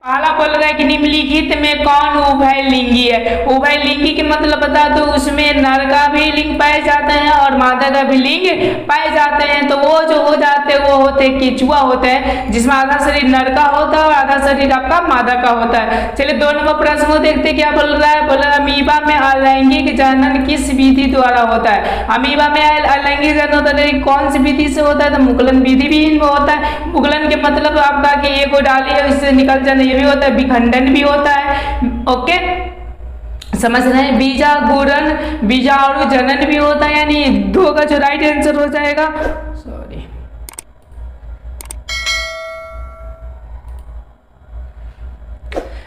पहला बोल रहा है कि निम्नलिखित में कौन उभयलिंगी है। उभयलिंगी के मतलब बता दो, उसमें नर का भी लिंग पाए जाते हैं और मादा का भी लिंग पाए जाते हैं। तो वो जो हो जाते हैं वो होते हैं केचुआ होते हैं, जिसमें आधा शरीर नर का होता है और आधा शरीर आपका मादा का होता है। चलिए 2 नंबर प्रश्न को देखते हैं क्या बोल रहा है। बोल रहा है अमीबा में अलैंगिक जनन किस विधि द्वारा होता है। अमीबा में अलैंगिक जनन होता है कौन सी विधि से होता है, तो मुकुलन विधि भी इनमें होता है। मुकुलन के मतलब आपका कि एक डाली है उससे निकल जाना भी होता है, विखंडन भी होता है। ओके, समझ रहे हैं। बीजागुरन बीजाणु जनन भी होता है, यानी 2 का जो राइट आंसर हो जाएगा। सॉरी,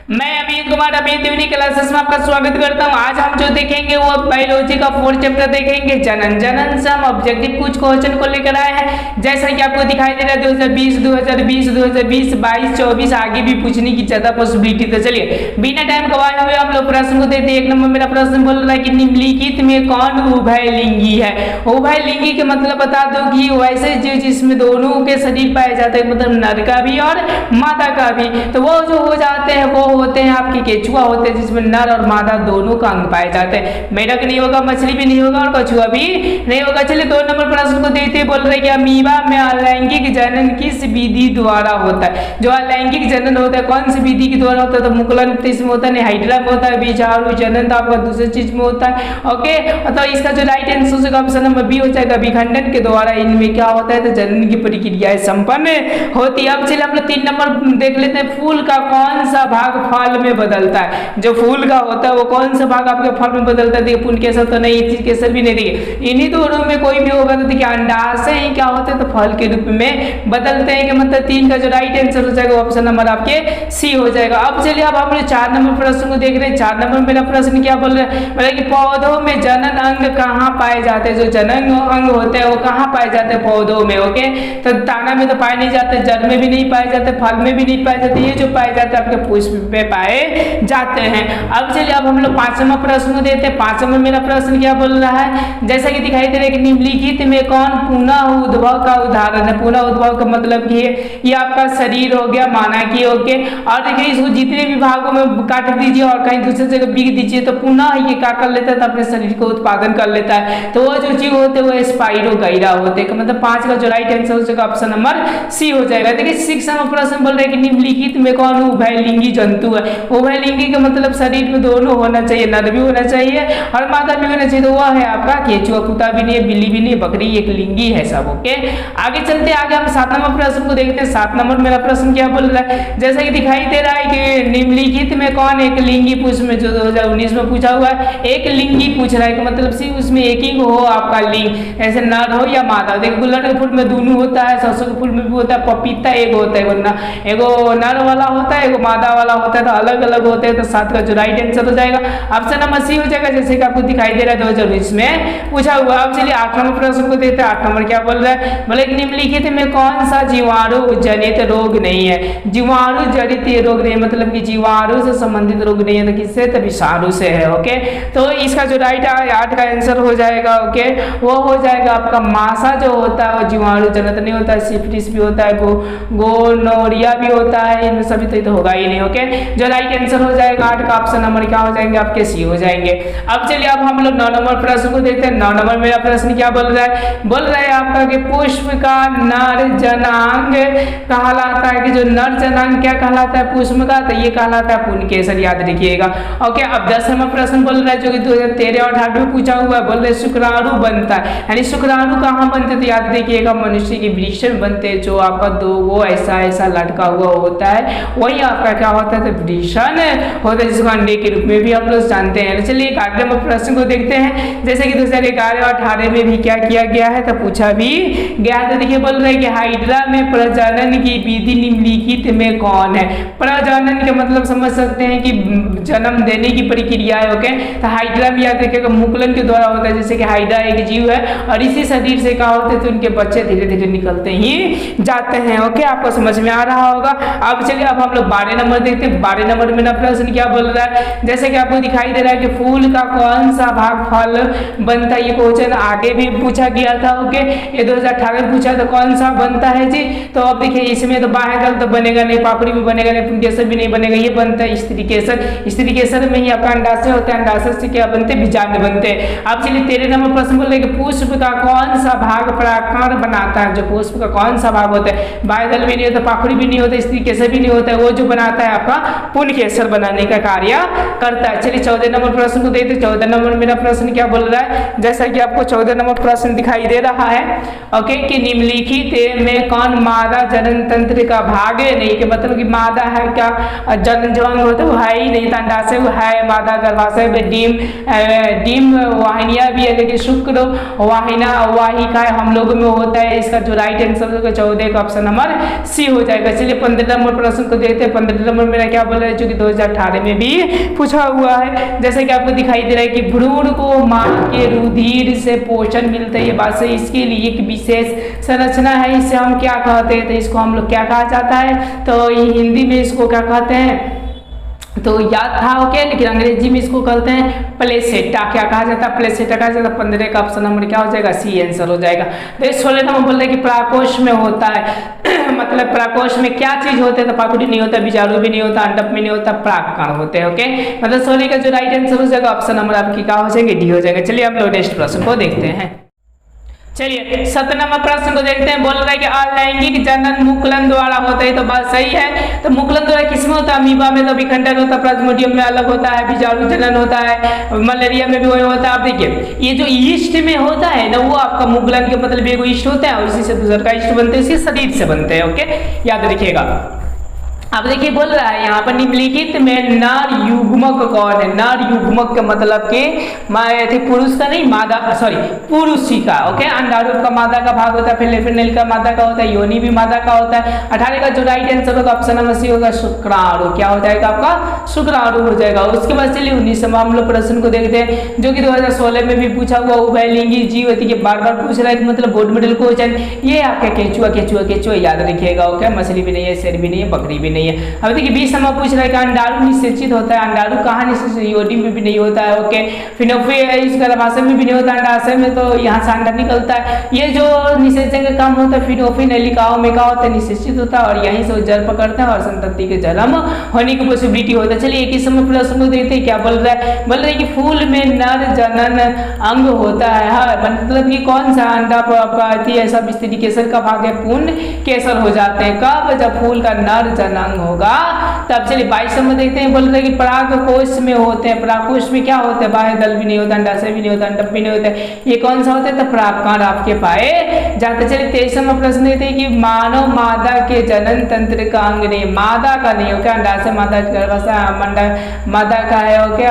मैं अमित कुमार अमित द्विवेदी क्लासेस में आपका स्वागत करता हूं। आज हम जो देखेंगे वो बायोलॉजी का 4th चैप्टर देखेंगे, जनन। जनन से हम ऑब्जेक्टिव कुछ क्वेश्चन को लेकर आए हैं, जैसा कि आपको दिखाई दे रहा है 2020 2020 2020 22 24 आगे भी पूछने की ज्यादा पॉसिबिलिटी। तो चलिए बिना टाइम गवाए हुए हम लोग प्रश्न को देखते हैं। 1 नंबर मेरा प्रश्न बोल रहा है कि निम्नलिखित में कौन उभयलिंगी है। उभयलिंगी के मतलब बता दो कि वैसे जिसमें दोनों के शरीर पाए जाते हैं, मतलब नर का भी और मादा का भी। तो वो जो हो जाते हैं वो होते हैं आपके केचुआ होते हैं, जिसमें नर और मादा दोनों का अंग पाए जाते हैं। मेढक नहीं होगा, मछली भी नहीं होगा और कछुआ भी नहीं होगा। चलिए 2 नंबर प्रश्न को देखते बोल रहे कि अमीबा में अलैंगिक जनन किस विधि द्वारा होता है। जो अलैंगिक जनन होता है कौन सी विधि के द्वारा होता है, तो मुकुलन इसमें होता है, हाइड्रा में होता है, बीजाणु जनन तो आपका दूसरी चीज में होता है। ओके, तो इसका जो राइट आंसर होगा ऑप्शन नंबर बी हो जाएगा, विखंडन के द्वारा इनमें क्या होता है, तो जनन की प्रक्रियाएं संपन्न होती है। अब चलिए हम लोग 3 नंबर देख लेते हैं। फूल का कौन सा भाग फल में बदलता है। जो फूल का होता है वो कौन सा भाग आपके फल में बदलता है। देखिए फूल केसर तो नहीं, चीज केसर भी नहीं। देखिए इन्हीं दोनों में कोई भी होगा तो देखिए अंडाशय ही क्या होते हैं, तो फल के रूप में बदलते हैं। कि मतलब 3 का जो राइट आंसर हो जाएगा ऑप्शन नंबर आपके सी हो जाएगा। अब चलिए अब हम लोग 4 नंबर प्रश्न को देख रहे हैं। 4 नंबर मेरा प्रश्न क्या बोल रहा है, बोला कि पौधों में जनन अंग कहाँ पाए जाते हैं। जो जनन अंग होते हैं वो कहाँ पाए जाते हैं, पौधों में। ओके, तो दाना में तो पाए नहीं जाते, जड़ में भी नहीं पाए जाते, फल में भी नहीं पाए जाते, ये जो पाए जाते हैं आपके पुष्प में पाए जाते हैं। अब चलिए अब हम लोग 5 नंबर प्रश्न को देते हैं। 5 नंबर मेरा प्रश्न क्या बोल रहा है, जैसा कि दिखाई दे रहा है कि निम्नलिखित में कौन पुनः उद्भव का उदाहरण है। पुनः उद्भव का मतलब कि ये आपका शरीर हो गया माना कि। ओके, और देखिए इसको जितने भी भागों में काट दीजिए और कहीं दूसरे जगह बिक दीजिए तो पुनः ये क्या कर लेता है, तो अपने शरीर को उत्पादन कर लेता है। तो वो जो जीव होते हैं वो स्पाइरोगाइरा होते हैं। मतलब 5 का जो राइट आंसर हो जाएगा ऑप्शन नंबर सी हो जाएगा। देखिए 6 नंबर प्रश्न बोल रहे हैं कि निम्नलिखित में कौन उभयलिंगी जंतु है। उभयलिंगी का मतलब शरीर में दोनों होना चाहिए, नर भी होना चाहिए और मादा भी होना चाहिए। तो वह है आपका केचुआ। कुत्ता भी नहीं है, बिल्ली भी नहीं, बकरी एक लिंगी है सब। ओके, आगे चलते आगे हम 7 नंबर प्रश्न को देखते हैं। 7 नंबर मेरा प्रश्न क्या बोल रहा है, जैसा कि दिखाई दे रहा है कि निम्नलिखित में कौन एक लिंगी पूछ में जो 2019 में पूछा हुआ है, एक लिंगी पूछ रहा है। मतलब सिर्फ उसमें एक ही हो आपका लिंग, ऐसे नर हो या मादा। देखो गुलर के फूल में दोनों होता है, सरसों के फूल में भी होता है, पपीता एक होता है, वरना एगो नर वाला होता है, एगो मादा वाला होता है, तो अलग अलग होते हैं। तो 7 का जो राइट आंसर हो जाएगा ऑप्शन नंबर सी हो जाएगा, जैसे कि आपको दिखाई दे रहा है 2019 में पूछा हुआ। अब चलिए 8 नंबर प्रश्न को देखते हैं। 8 नंबर क्या बोल रहा है, बोले कि निम्नलिखित में कौन सा जीवाणु जनित रोग नहीं है। जीवाणु जनित रोग नहीं, मतलब कि जीवाणु से संबंधित रोग नहीं है, तो किससे, तो विषाणु से है। ओके, तो इसका जो राइट 8 का आंसर हो जाएगा। ओके, वो हो जाएगा आपका मासा जो होता है वो जीवाणु जनित नहीं होता है, सिफिलिस भी होता है, गोनोरिया भी होता है, इनमें सभी तो होगा ही नहीं। ओके, जो राइट आंसर हो जाएगा 8 का ऑप्शन नंबर क्या हो जाएंगे आपके सी हो जाएंगे। अब चलिए अब हम लोग 9 नंबर प्रश्न को देखते हैं। 9 नंबर मेरा प्रश्न क्या बोल रहा है, बोल रहा है आपका कि पुष्प का नर जनांग कहलाता है। कि जो नर जनांग क्या कहलाता है पुष्प का, तो ये कहलाता है पुंकेसर, याद रखिएगा। ओके, अब 10 नंबर प्रश्न बोल रहा है जो कि 2013 और 2018 में पूछा हुआ है। बोल रहे शुक्राणु बनता है, यानी शुक्राणु कहाँ बनते, तो याद रखिएगा मनुष्य के वृक्ष में बनते हैं। जो आपका 2 वो ऐसा लटका हुआ होता है वही आपका क्या होता है, तो वृषण होता है, जिसको अंडे के रूप में भी हम लोग जानते हैं। चलिए 11 नंबर प्रश्न को देखते हैं। जैसे कि 2011 और 2018 में भी क्या किया गया है, तो पूछा भी गया। तो देखिए बोल रहे हैं कि हाइड्रा में प्रजनन की विधि निम्नलिखित में कौन है। प्रजनन का मतलब समझ सकते हैं कि जन्म देने की प्रक्रिया है। ओके, तो हाइड्रा में याद रखिएगा मुकुलन के द्वारा होता है। जैसे कि हाइड्रा एक जीव है और इसी शरीर से क्या होते हैं, तो उनके बच्चे धीरे धीरे निकलते ही जाते हैं। ओके, आपको समझ में आ रहा होगा। अब चलिए अब हम लोग 12 नंबर देखते हैं। तो 12 नंबर मेरा प्रश्न क्या बोल रहा है, जैसे कि आपको दिखाई दे रहा है कि फूल का कौन सा भाग फल बनता है। ये क्वेश्चन आगे भी पूछा गया था। ओके, ये 2018 में पूछा था कौन सा बनता है जी। तो अब देखिए इसमें तो बाह्य दल तो बनेगा नहीं, पापड़ी भी बनेगा नहीं, पुंकेसर भी नहीं बनेगा, ये बनता है स्त्रीकेसर। स्त्रीकेसर में ही आपका अंडाशय होता है, अंडाशय से क्या बनते हैं, बीजांड बनते हैं। अब चलिए 13 नंबर प्रश्न बोल रहे कि पुष्प का कौन सा भाग परागकण बनाता है। जो पुष्प का कौन सा भाग होता है, बाह्य दल भी नहीं होता, पाखुड़ी भी नहीं होता, स्त्रीकेसर भी नहीं होता है, वो जो बनाता है आपका पुंकेसर बनाने का कार्य करता है। चलिए 14 नंबर प्रश्न को देखते हैं। 14 नंबर मेरा प्रश्न क्या बोल रहा है, जैसा कि आपको 14 नंबर प्रश्न दिखाई दे रहा है। ओके, कि निम्नलिखित में कौन मादा जनन तंत्र का भाग है नहीं, कि मतलब कि मादा है क्या, जनन जो अंग होता है वो है ही नहीं, अंडाशय वो है, मादा गर्भाशय में डीम वाहिनियां भी है, लेकिन शुक्र वाहिका हम लोगों में होता है। इसका जो राइट आंसर होगा 14 का ऑप्शन नंबर सी हो जाएगा। चलिए 15 नंबर प्रश्न को देखते हैं। 15 नंबर मेरा क्या बोल रहा है, जो कि 2018 में भी पूछा हुआ है। जैसे कि आपको दिखाई दे रहा है कि भ्रूण को मां के रुधिर से पोषण मिलता है, ये बात से इसके लिए एक विशेष संरचना है, इसे हम क्या कहते हैं, तो इसको हम लोग क्या कहा जाता है, तो हिंदी में इसको क्या कहते हैं, तो याद था। ओके, लेकिन अंग्रेजी में इसको कहते हैं प्लेसेटा। क्या कहा जाता है, प्लेसेटा कहा जाता है। 15 का ऑप्शन नंबर क्या हो जाएगा, सी आंसर हो जाएगा। तो 16 नंबर बोल रहे कि प्राकोष में होता है मतलब प्राकोष में क्या चीज होते हैं, तो पाखुड़ी नहीं होता, बीजाणु भी नहीं होता, अंडप भी नहीं होता, परागकण होते हैं। ओके, मतलब 16 का जो राइट आंसर हो जाएगा ऑप्शन नंबर आपकी क्या हो जाएंगे, डी हो जाएगा। चलिए हम लोग नेक्स्ट प्रश्न को देखते हैं। चलिए 17 नंबर प्रश्न को देखते हैं। बोल रहा है कि अलैंगिक जनन मुकुलन द्वारा होता है, तो बात सही है। तो मुकुलन द्वारा किसमें होता है, अमीबा में तो विखंडन होता है, प्लाज्मोडियम में अलग होता है, बीजाणु जनन होता है, मलेरिया में भी वही होता है। आप देखिए ये जो ईस्ट में होता है ना, वो आपका मुकुलन के मतलब एगो ईस्ट होता है और इसी से दूसरा का ईस्ट बनते हैं, इसके शरीर से बनते हैं। ओके, याद रखिएगा। अब देखिए बोल रहा है यहाँ पर निम्नलिखित में नर युग्मक कौन है। नर युग्मक का मतलब कि पुरुष का नहीं, मादा, सॉरी पुरुषी का। ओके, अंडारूप का मादा का भाग होता है, फिर लेफिनेल का मादा का होता है, योनि भी मादा का होता है। 18 का जो राइट आंसर होगा ऑप्शन नंबर सी होगा, शुक्राणु। क्या हो जाएगा आपका, शुक्राणु हो जाएगा। उसके बाद चलिए 19 हम लोग प्रश्न को देखते हैं, जो कि 2016 में भी पूछा हुआ उभयलिंगी जीव होती है, बार बार पूछ रहा है, मतलब गोल्ड मेडल क्वेश्चन। ये आपका केचुआ केचुआ केचुआ याद रखिएगा। ओके, मछली भी नहीं है, शेर भी नहीं है, बकरी भी नहीं है। अब देखिए 20 नंबर पूछ रहा है कि अंडाणु निषेचित होता है। अंडाणु कहाँ निषेचित, योनि में भी नहीं होता है। ओके, फिर इस गर्भाशय में भी नहीं होता, अंडाशय में तो यहाँ से अंडा निकलता है। ये जो निषेचन का काम होता है फिनोफी नलिकाओं में क्या होता है, निषेचित होता है और यहीं से जल पकड़ता है और संतति के जन्म होने की पॉसिबिलिटी होता है। चलिए 21 नंबर प्रश्न को देखते हैं। क्या बोल रहा है, बोल रहे कि फूल में नर जनन अंग होता है। हाँ, मतलब कि कौन सा अंडा है, सब स्त्रीकेसर का भाग है, पूर्ण केसर हो जाते हैं कब, जब फूल का नर जनन होगा तब। चलिए 22 नंबर देखते हैं। बोल रहे कि परागकोश में होते हैं। परागकोश में क्या होता है, बाह्य दल भी नहीं होता, अंडाशय भी नहीं होता, अंडप भी नहीं होता है। ये कौन सा होता है, तो परागकण आपके पाए जाते। चलिए 23 नंबर प्रश्न देखते हैं कि मानव मादा के जनन तंत्र का अंग नहीं, मादा का नहीं हो क्या, अंडाशय मादा गर्भाशय मादा का है। ओके,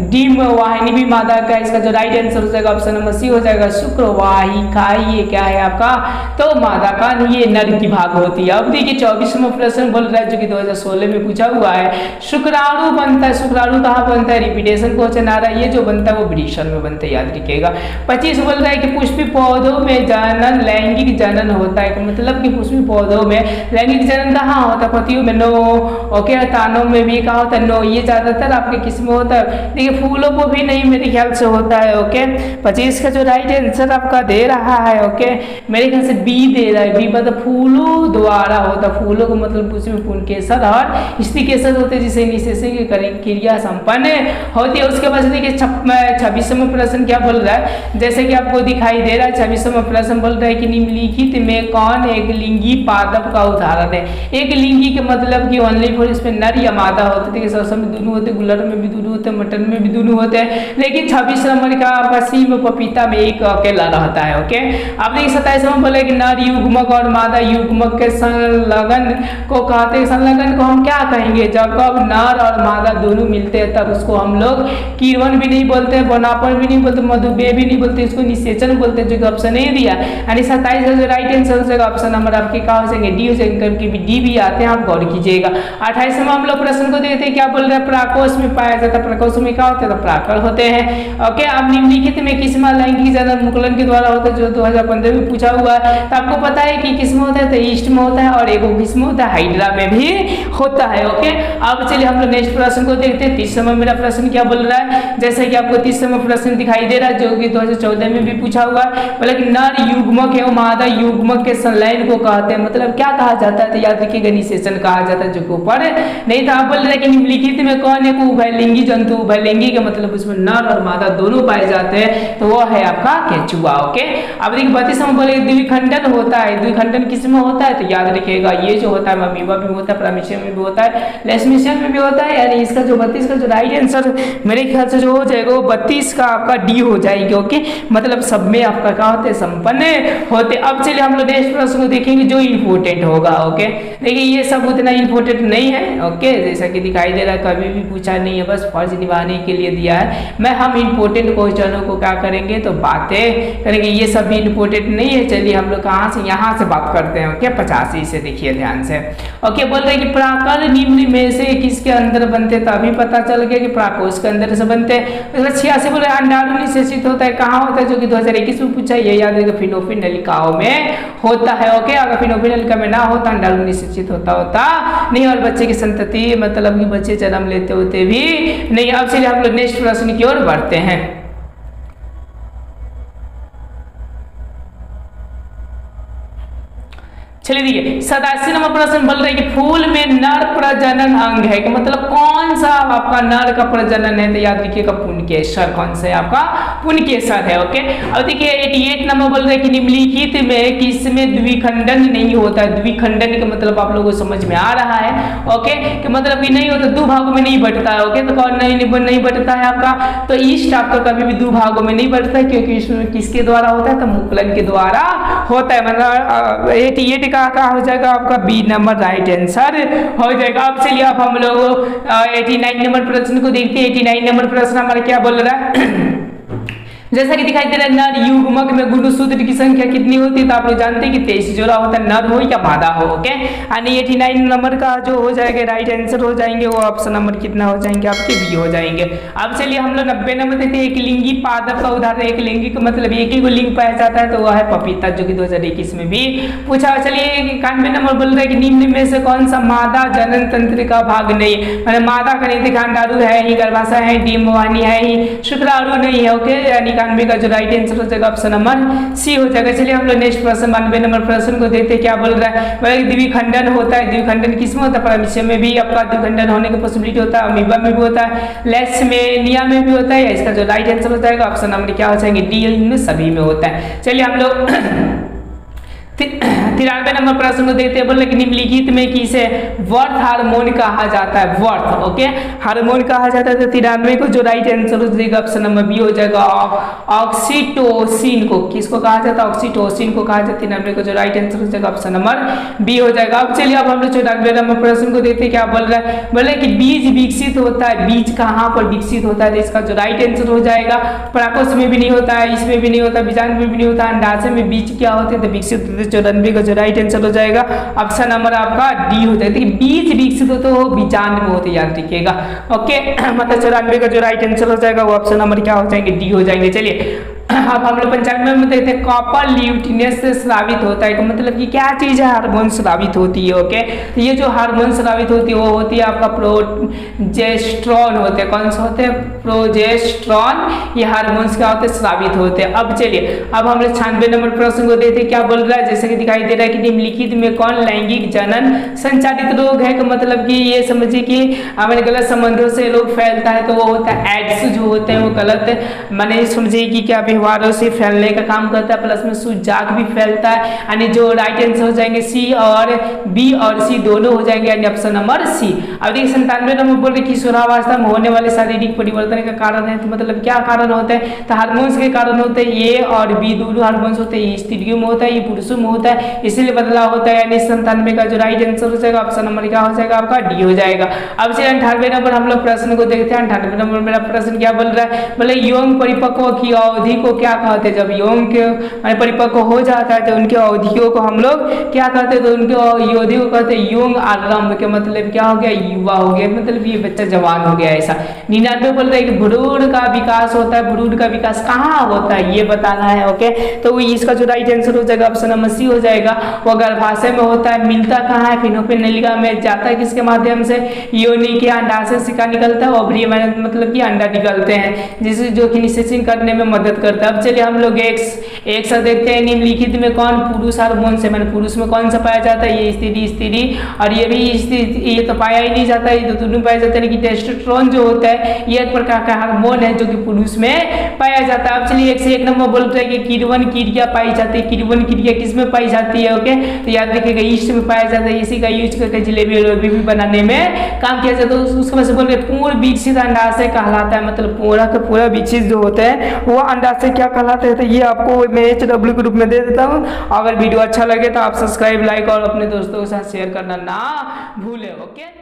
डीम वाहिनी भी मादा का। इसका जो राइट आंसर हो जाएगा ऑप्शन नंबर सी हो जाएगा, शुक्र वाहिका। ये क्या है आपका, तो मादा का नहीं, ये नर की भाग होती है। अब देखिए 24वां प्रश्न बोल रहा है, जो कि 2016 में पूछा हुआ है, शुक्राणु बनता है। शुक्राणु कहाँ बनता है, रिपीटेशन क्वेश्चन आ रहा है। ये जो बनता है वो वृषण में बनता है, याद रखिएगा। 25 बोल रहा है कि पुष्पी पौधों में जनन लैंगिक जनन होता है, मतलब कि पुष्पी पौधों में लैंगिक जनन कहाँ होता है, पतियों में नो। ओके, तानों में भी कहा होता है, नो। ये ज्यादातर आपके किस में होता है, देखिए फूलों को भी नहीं मेरे ख्याल से होता है। ओके, 25 का जो राइट आंसर आपका दे रहा है, ओके मेरे ख्याल से बी दे रहा है। बी मतलब फूलों द्वारा होता, फूलों को मतलब उसमें पुंकेसर और स्त्रीकेसर होते हैं, जिसे निषेचन की क्रिया संपन्न होती है। उसके बाद देखिए 26वां प्रश्न क्या बोल रहा है, जैसे कि आपको दिखाई दे रहा है 26वां प्रश्न बोल रहा है कि निम्नलिखित में कौन एक लिंगी पादप का उदाहरण है। एक लिंगी के मतलब कि ओनली फॉर, इसमें नर या मादा होते थे, सरसों में दोनों होते, गुलर में भी दोनों होते, मटन में भी दोनों होते हैं। लेकिन 26 नंबर का आपका सी में पपीता में एक अकेला रहता है। ओके, अब देखिए 27वां बोले कि नर युग्मक और मादा युग्मक के संलग्न को कहते हैं। संलग्न को हम क्या कहेंगे, जब नर और मादा दोनों मिलते हैं तब उसको हम लोग कीर्वन भी नहीं बोलते, बनापन भी नहीं बोलते, मधुमेह भी नहीं बोलते, इसको निषेचन बोलते हैं, जो कि ऑप्शन नहीं दिया। यानी 27 का जो राइट आंसर हो जाएगा ऑप्शन नंबर आपके क्या हो जाएंगे, डी हो जाएंगे, क्योंकि डी भी आते हैं, आप गौर कीजिएगा। 28वां हम लोग प्रश्न को देखते हैं। क्या बोल रहे हैं, प्राकोष में पाया जाता है। प्राकोष में क्या होते हैं, तो प्राकड़ होते हैं। ओके, अब निम्नलिखित में किसमें लैंगिक जनन मुकुलन के द्वारा होता है, जो 2015 में पूछा हुआ है। तो आपको पता है कि किसमें होता है, तो ईस्ट में होता है और एक किस्म होता है हाइड्रा में भी होता है। ओके, अब चलिए हम लोग नेक्स्ट प्रश्न को देखते हैं। 30वां मेरा प्रश्न क्या बोल रहा है, जैसे कि आपको 30वां प्रश्न दिखाई दे रहा है जो कि 2014 में भी पूछा हुआ है। बोला कि नर युग्मक एवं मादा युग्मक के संलयन को कहते हैं, मतलब क्या कहा जाता है, तो याद रखिएगा निषेचन कहा जाता है, जो कि ऊपर नहीं था। आप बोल रहे हैं कि निम्नलिखित में कौन एक उभयलिंगी जंतु, उभयलिंगी का मतलब उसमें नर और मादा दोनों पाए जाते हैं, तो वो है आपका केंचुआ। ओके, अब देखिए 32वां बोले द्विखंडन होता है, द्विखंडन किस में होता है, तो याद रखिएगा ये जो होता है अमीबा में होता है, प्राइमेशियम में भी होता है, लेशमेशियम में भी होता है। यानी इसका जो 32 का जो राइट आंसर मेरे ख्याल से जो हो जाएगा वो 32 का आपका डी हो जाएगी। ओके, मतलब सब में आपका क्या होते हैं, संपन्न होते। अब चलिए हम लोग नेक्स्ट प्रश्न को देखेंगे जो इंपोर्टेंट होगा। ओके, देखिए ये सब उतना इंपोर्टेंट नहीं है। ओके, जैसा कि दिखाई दे रहा है कभी भी पूछा नहीं है, बस फर्ज निभाने के लिए दिया है। मैं हम इंपोर्टेंट क्वेश्चनों को क्या करेंगे, तो बातें करेंगे, ये सब भी इंपोर्टेंट नहीं है। चलिए हम लोग कहाँ से, यहाँ से बात करते हैं। ओके, 85 से देखिए ध्यान से। ओके, बोल रहे हैं कि प्राकर निम्न में से किसके अंदर बनते, तो अभी पता चल गया कि प्राकोष के अंदर से बनते हैं। 86 बोल रहे हैं अंडाणु निषेचित होता है, कहाँ होता है, जो कि 2021 में पूछा, ये याद रखिएगा फिनोफिन नलिकाओं में होता है। ओके, अगर फिनोफिन नलिका में ना होता अंडाणु निषेचित होता नहीं, और बच्चे की संतति मतलब कि बच्चे जन्म लेते होते भी नहीं। अब चलिए हम लोग नेक्स्ट प्रश्न की ओर बढ़ते हैं। चलिए देखिए 87 नंबर प्रश्न बोल रहे हैं कि फूल में नर प्रजनन अंग है, कि मतलब कौन सा आपका नर का प्रजनन है, तो याद रखिएगा पुंकेसर। कौन सा है आपका, पुंकेसर है। ओके, अब देखिए 88 नंबर बोल रहे हैं कि निम्नलिखित में किसमें द्विखंडन नहीं होता है। द्विखंडन का मतलब आप लोगों को समझ में आ रहा है। ओके, कि मतलब कि नहीं होता, दो भागों में नहीं बंटता है। ओके, तो कौन नहीं बंटता है आपका, तो ईस्ट आपका कभी भी दो भागों में नहीं बंटता है, क्योंकि इसमें किसके द्वारा होता है, तो मुकुलन के द्वारा होता है। मतलब 88 का हो जाएगा आपका बी नंबर राइट आंसर हो जाएगा। अब चलिए अब हम लोग 89 नंबर प्रश्न को देखते हैं। 89 नंबर प्रश्न हमारा क्या बोल रहा है, जैसा कि दिखाई दे रहा है नर युग्मक में गुणसूत्र की संख्या कितनी होती है, तो आप लोग जानते हैं कि 23 जोड़ा होता है, नर हो या मादा हो। ओके, यानी 89 नंबर का जो हो जाएगा राइट आंसर हो जाएंगे वो ऑप्शन नंबर कितना हो जाएंगे आपके बी हो जाएंगे। अब चलिए हम लोग 90 नंबर देखते हैं। एक लिंगी पादप का उदाहरण, एक लिंगी का मतलब एक ही को लिंग पाया जाता है, तो वह है पपीता, जो कि 2021 में भी पूछा। चलिए 91 नंबर बोल रहे हैं कि निम्न में से कौन सा मादा जनन तंत्र का भाग नहीं, मतलब मादा का नहीं दिखा, अंडाणु है ही, गर्भाशय है, डिम्बवाहिनी है ही, शुक्राणु नहीं है। ओके, यानी 91 का जो राइट आंसर हो जाएगा ऑप्शन नंबर सी हो जाएगा। चलिए हम लोग नेक्स्ट प्रश्न 92 नंबर प्रश्न को देखते हैं क्या बोल रहा है। बोला द्विखंडन होता है, द्विखंडन किसमें होता है, प्राइमेशियम में भी आपका द्विखंडन होने की पॉसिबिलिटी होता है, अमीबा में भी होता है, लेशमेनिया में भी होता है। इसका जो राइट आंसर हो जाएगा ऑप्शन नंबर क्या हो जाएंगे, डी, इनमें सभी में होता है। चलिए हम लोग 93 नंबर प्रश्न को देखते हैं। बोले कि निम्नलिखित में किसे वर्थ हार्मोन कहा जाता है, वर्थ। ओके, हार्मोन कहा जाता है, तो 93 को जो राइट आंसर हो जाएगा ऑप्शन नंबर बी हो जाएगा। ऑक्सीटोसिन को किसको कहा जाता है, ऑक्सीटोसिन को कहा जाता है। 93 को जो राइट आंसर हो जाएगा ऑप्शन नंबर बी हो जाएगा। अब चलिए अब हम लोग 94 नंबर प्रश्न को देखते हैं क्या बोल रहा है। बोले कि बीज विकसित होता है, बीज कहाँ पर विकसित होता है, तो इसका जो राइट आंसर हो जाएगा प्राकोष में भी नहीं होता है, इसमें भी नहीं होता, बीजांड में भी नहीं होता, अंडाशय में बीज क्या होते हैं, तो विकसित होते। 94 का जो राइट आंसर हो जाएगा ऑप्शन नंबर आपका डी हो जाएगा। देखिए बीज विकसित होते हो बीजांड में होते, याद रखिएगा। ओके, मतलब 94 का जो राइट आंसर हो जाएगा वो ऑप्शन नंबर क्या हो जाएंगे, डी हो जाएंगे। चलिए अब हम लोग 95 में देखते हैं कॉपर ल्यूटिनस से स्रावित होता है, मतलब कि क्या चीज है, हार्मोन स्रावित होती है। ओके, तो ये जो हार्मोन स्रावित होती है वो होती है आपका प्रोजेस्टेरॉन होते हैं। कौन से होते हैं, प्रोजेस्टेरॉन, ये हार्मोन्स क्या होते हैं, स्रावित होते हैं। अब चलिए अब हम लोग 96 नंबर प्रश्न को देखते हैं क्या बोल रहा है। जैसे कि दिखाई दे रहा है कि निम्नलिखित में कौन लैंगिक जनन संचालित रोग है, तो मतलब कि ये समझिए कि हमारे गलत संबंधों से रोग फैलता है, तो वो होता है एड्स जो होते हैं वो गलत माने समझिए कि क्या व्यवहारों से फैलने का काम करता है, प्लस में सूजाग भी फैलता है। यानी जो राइट आंसर हो जाएंगे सी और बी और सी दोनों हो जाएंगे, यानी ऑप्शन नंबर सी। अब देखिए 97 नंबर बोल रहे किशोरावस्था में होने वाले शारीरिक परिवर्तन का कारण है, तो मतलब क्या कारण होता है, तो हार्मोन्स के कारण होते हैं। ए और बी दोनों हार्मोन्स होते हैं, स्त्रियों में होता है, ये पुरुषों में होता है, इसलिए बदलाव होता है। यानी 97 का जो राइट आंसर हो जाएगा ऑप्शन नंबर क्या हो जाएगा आपका डी हो जाएगा। अब चलिए 98 नंबर हम लोग प्रश्न को देखते हैं। 98 नंबर मेरा प्रश्न क्या बोल रहा है, बोले यौन परिपक्व की अवधि को क्या कहते हैं, जब यौन के परिपक्व हो जाता है तो उनके अवधियों को हम लोग क्या कहते हैं, तो उनके अवधि को कहते हैं यौन आरंभ के मतलब क्या हो गया, युवा हो गया, मतलब ये बच्चा जवान हो गया। ऐसा 99 बोलता है कि भ्रूण का विकास होता है, भ्रूण का विकास कहाँ होता है ये बताना है। ओके, तो इसका जो राइट आंसर हो जाएगा ऑप्शन नंबर सी हो जाएगा। वो गर्भाशय में होता है, मिलता कहाँ है, फिनोपिन नलिका में जाता है, किसके माध्यम से, योनि के अंडाशय से क्या निकलता है, ओवरी मतलब कि अंडा निकलते हैं, जिससे जो कि निषेचन करने में मदद करता है। अब चलिए हम लोग एक साथ देखते हैं निम्नलिखित में कौन पुरुष हार्मोन से, मैंने पुरुष में कौन सा पाया जाता है, ये स्त्री और ये भी स्त्री, ये तो पाया ही नहीं जाता है, ये तो दोनों पाया जाता है। लेकिन टेस्टोस्टेरोन जो होता है ये एक प्रकार का हार्मोन है जो कि पुरुष में पाया जाता है। अब चलिए एक से एक नंबर बोलते हैं कि किण्वन क्रिया पाई जाती है, किण्वन क्रिया किस में पाई जाती है। ओके, तो याद रखिएगा ईस्ट में पाया जाता है, इसी का यूज करके जलेबी भी बनाने में काम किया जाता है। उसके बाद से बोल रहे पूर्ण विकसित अंडाशय कहलाता है, मतलब पूरा का पूरा विकसित जो होता है वो अंडाशय क्या कहलाता है, तो ये आपको मैं HW के रूप में दे देता हूँ। अगर वीडियो अच्छा लगे तो आप सब्सक्राइब, लाइक और अपने दोस्तों के साथ शेयर करना ना भूलें। ओके।